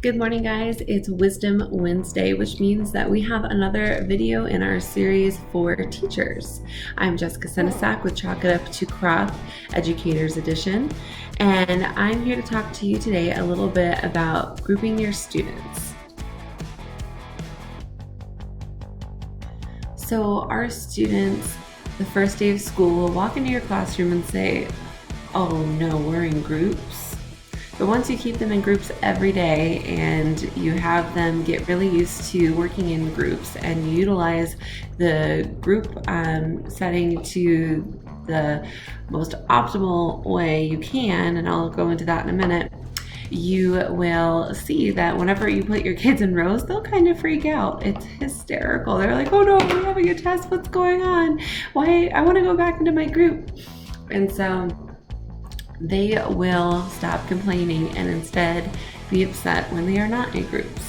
Good morning, guys. It's Wisdom Wednesday, which means that we have another video in our series for teachers. I'm Jessica Senesac with Chalk It Up to Crop Educators Edition, and I'm here to talk to you today a little bit about grouping your students. So our students, the first day of school, will walk into your classroom and say, "Oh no, we're in groups." But once you keep them in groups every day and you have them get really used to working in groups and you utilize the group setting to the most optimal way you can, and I'll go into that in a minute, you will see that whenever you put your kids in rows, they'll kind of freak out. It's hysterical. They're like, "Oh no, we're having a test. What's going on? Why? I want to go back into my group." And so they will stop complaining and instead be upset when they are not in groups.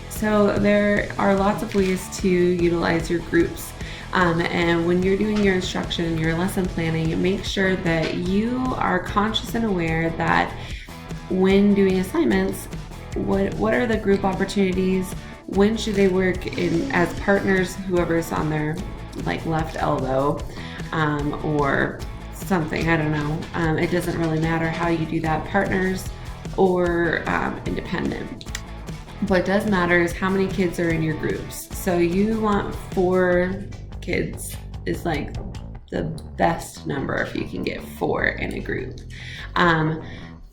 So there are lots of ways to utilize your groups. And when you're doing your instruction and your lesson planning, make sure that you are conscious and aware that when doing assignments, what are the group opportunities? When should they work in as partners, whoever's on their left elbow, or something, I don't know. It doesn't really matter how you do that, partners or independent. What does matter is how many kids are in your groups. So you want 4 kids is like the best number if you can get 4 in a group.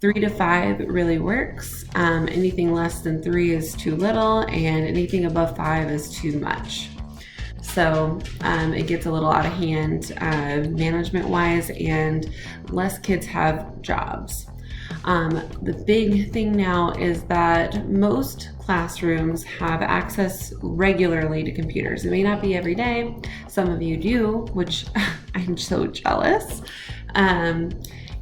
3 to 5 really works. Anything less than 3 is too little, and anything above 5 is too much. So it gets a little out of hand management wise, and less kids have jobs. The big thing now is that most classrooms have access regularly to computers. It may not be every day. Some of you do, which I'm so jealous.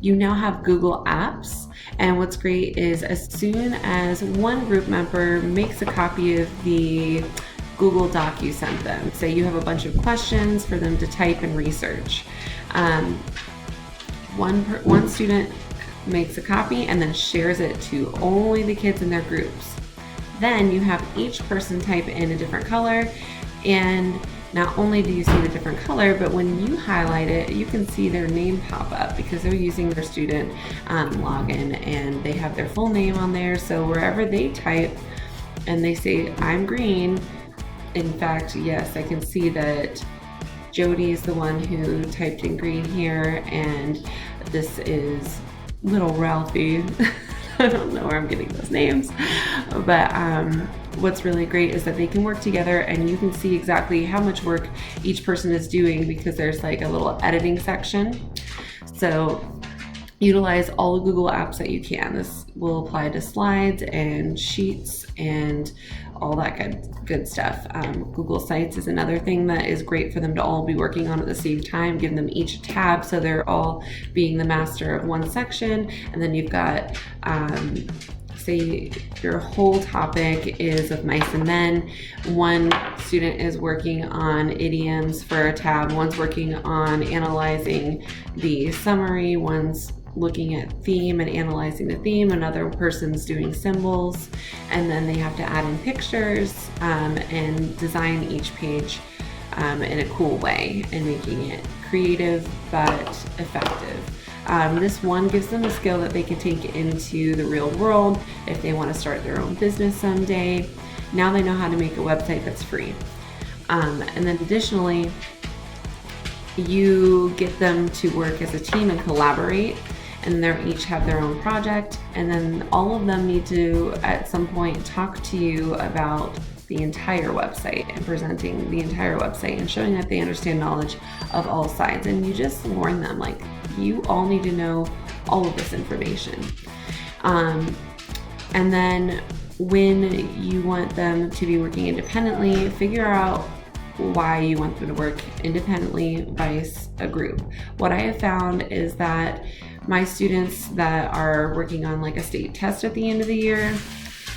You now have Google Apps. And what's great is as soon as one group member makes a copy of the Google Doc you sent them, say you have a bunch of questions for them to type and research, one student makes a copy and then shares it to only the kids in their groups. Then you have each person type in a different color, and not only do you see the different color, but when you highlight it, you can see their name pop up because they're using their student login, and they have their full name on there. So wherever they type and they say, "I'm green," in fact, yes, I can see that Jody is the one who typed in green here, and this is little Ralphie. I don't know where I'm getting those names, but what's really great is that they can work together and you can see exactly how much work each person is doing because there's like a little editing section. So utilize all the Google apps that you can. This will apply to slides and sheets and all that good stuff. Google Sites is another thing that is great for them to all be working on at the same time. Give them each a tab so they're all being the master of one section. And then you've got, say your whole topic is of mice and men. One student is working on idioms for a tab, one's working on analyzing the summary, one's looking at theme and analyzing the theme, another person's doing symbols, and then they have to add in pictures and design each page in a cool way and making it creative but effective. This one gives them a skill that they can take into the real world if they want to start their own business someday. Now they know how to make a website that's free. And then additionally, you get them to work as a team and collaborate, and they each have their own project, and then all of them need to at some point talk to you about the entire website and presenting the entire website and showing that they understand knowledge of all sides. And you just warn them, like, you all need to know all of this information. And then when you want them to be working independently, figure out why you want them to work independently versus a group. What I have found is that my students that are working on like a state test at the end of the year,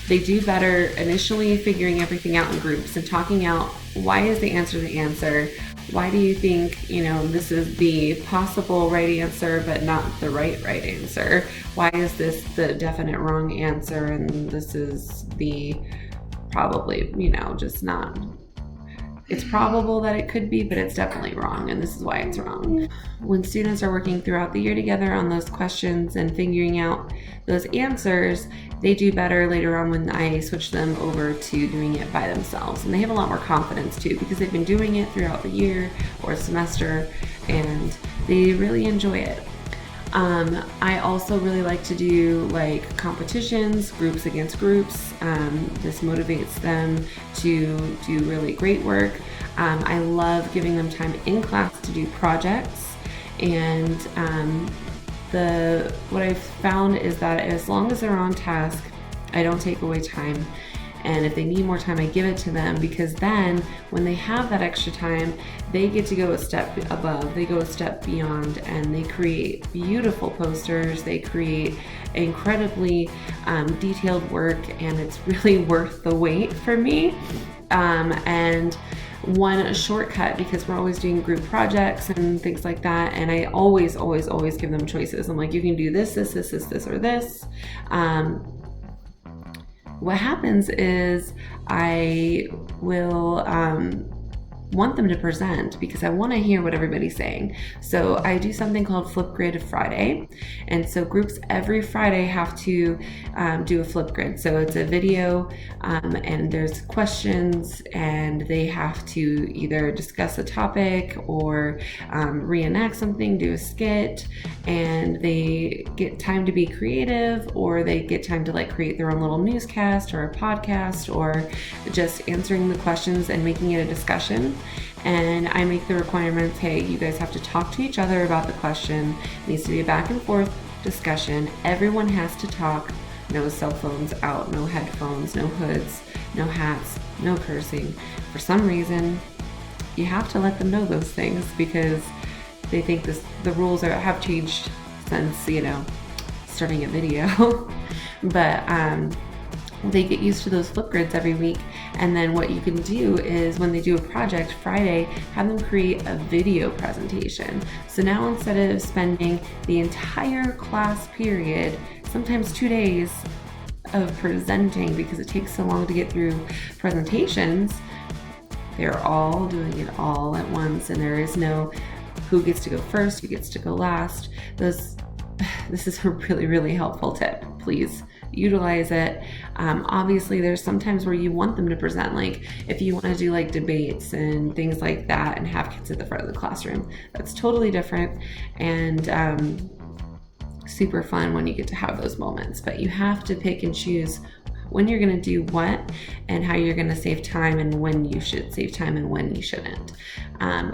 They do better initially figuring everything out in groups and talking out, why is the answer? Why do you think, this is the possible right answer, but not the right answer? Why is this the definite wrong answer? And this is the probably, just not. It's probable that it could be, but it's definitely wrong, and this is why it's wrong. When students are working throughout the year together on those questions and figuring out those answers, they do better later on when I switch them over to doing it by themselves. And they have a lot more confidence too, because they've been doing it throughout the year or semester, and they really enjoy it. I also really like to do like competitions, groups against groups. This motivates them to do really great work. I love giving them time in class to do projects, and what I've found is that as long as they're on task, I don't take away time. And if they need more time, I give it to them, because then when they have that extra time, they get to go a step above, they go a step beyond, and they create beautiful posters, they create incredibly detailed work, and it's really worth the wait for me. And one shortcut, because we're always doing group projects and things like that, and I always give them choices. I'm like, you can do this, or this. What happens is I will want them to present, because I want to hear what everybody's saying. So I do something called Flipgrid Friday. And so groups every Friday have to do a Flipgrid. So it's a video and there's questions, and they have to either discuss a topic or reenact something, do a skit, and they get time to be creative, or they get time to like create their own little newscast or a podcast, or just answering the questions and making it a discussion. And I make the requirements, hey, you guys have to talk to each other about the question. It needs to be a back and forth discussion. Everyone has to talk. No cell phones out, no headphones, no hoods, no hats, no cursing. For some reason, you have to let them know those things, because they think the rules have changed since, starting a video. But they get used to those Flipgrids every week. And then what you can do is, when they do a project Friday, have them create a video presentation. So now, instead of spending the entire class period, sometimes 2 days, of presenting, because it takes so long to get through presentations, they're all doing it all at once, and there is no who gets to go first, who gets to go last. This is a really, really helpful tip. Please utilize it. Obviously, there's sometimes where you want them to present, like if you want to do like debates and things like that and have kids at the front of the classroom. That's totally different, and super fun when you get to have those moments. But you have to pick and choose when you're going to do what, and how you're going to save time, and when you should save time and when you shouldn't.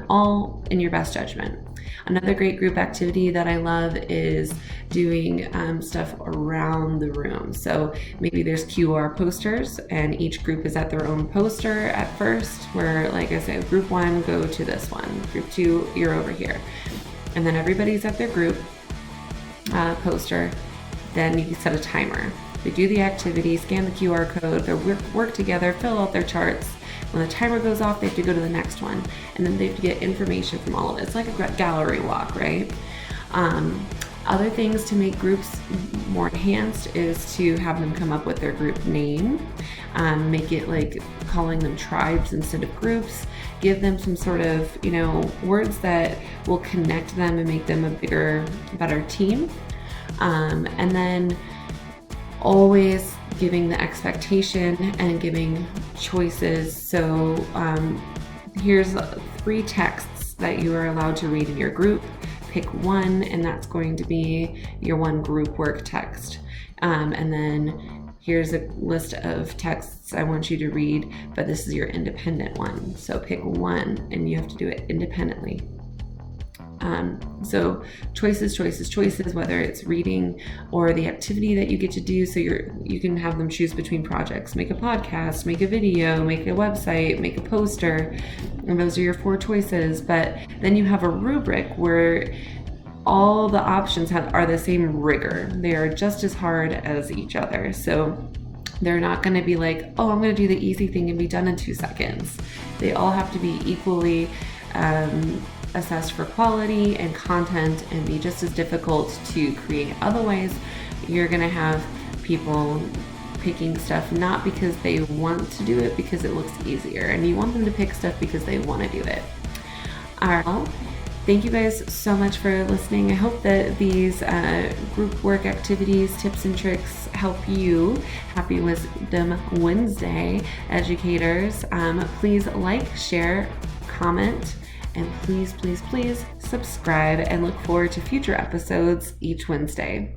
All in your best judgment. Another great group activity that I love is doing stuff around the room. So maybe there's QR posters, and each group is at their own poster at first, where, like I said, group 1, go to this one. Group 2, you're over here. And then everybody's at their group poster. Then you can set a timer. They do the activity, scan the QR code, they work together, fill out their charts. When the timer goes off, they have to go to the next one, and then they have to get information from all of it. It's like a gallery walk, right? Other things to make groups more enhanced is to have them come up with their group name, make it like calling them tribes instead of groups, give them some sort of, words that will connect them and make them a bigger, better team. And then always giving the expectation and giving choices. So here's 3 texts that you are allowed to read in your group. Pick one, and that's going to be your one group work text. And then here's a list of texts I want you to read, but this is your independent one. So pick one, and you have to do it independently. So choices, whether it's reading or the activity that you get to do. So you can have them choose between projects, make a podcast, make a video, make a website, make a poster, and those are your 4 choices. But then you have a rubric where all the options are the same rigor. They are just as hard as each other. So They're not going to be like, oh, I'm going to do the easy thing and be done in 2 seconds. They all have to be equally assessed for quality and content and be just as difficult to create. Otherwise, you're going to have people picking stuff not because they want to do it, because it looks easier, and you want them to pick stuff because they want to do it. All right. Well, thank you guys so much for listening. I hope that these group work activities, tips, and tricks help you. Happy Wisdom Wednesday, educators. Please like, share, comment, and please, please, please subscribe, and look forward to future episodes each Wednesday.